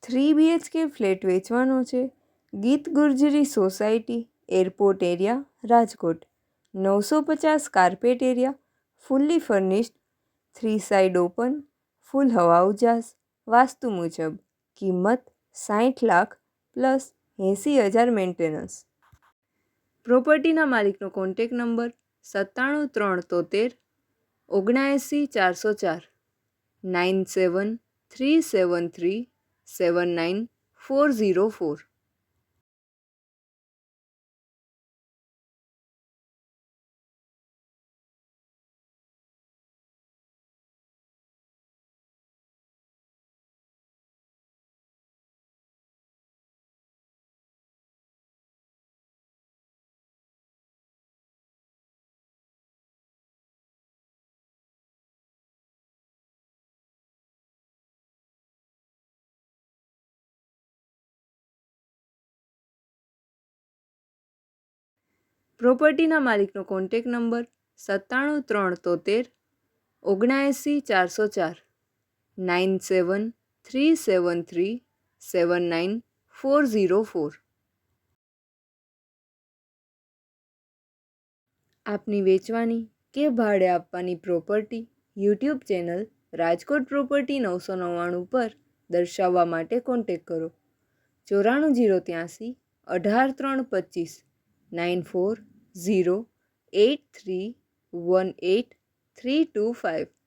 3 BHK flat વેચવાનો છે. Geet Gurjari society, airport area, Rajkot. 950 carpet area, fully furnished, 3 side open, full હવા ઉજાસ, વાસ્તુ મુજબ. કિંમત 60 લાખ પ્લસ 80,000 મેન્ટેનન્સ. પ્રોપર્ટીના માલિકનો કોન્ટેક નંબર 97 373 79 404, 97 373 79404. પ્રોપર્ટીના માલિકનો કોન્ટેક નંબર 97 373 79 404, 97 373 79404. આપની વેચવાની કે ભાડે આપવાની property YouTube channel Rajkot property 999 પર દર્શાવવા માટે કોન્ટેક કરો. 94 083 18 325 94 083 18 325.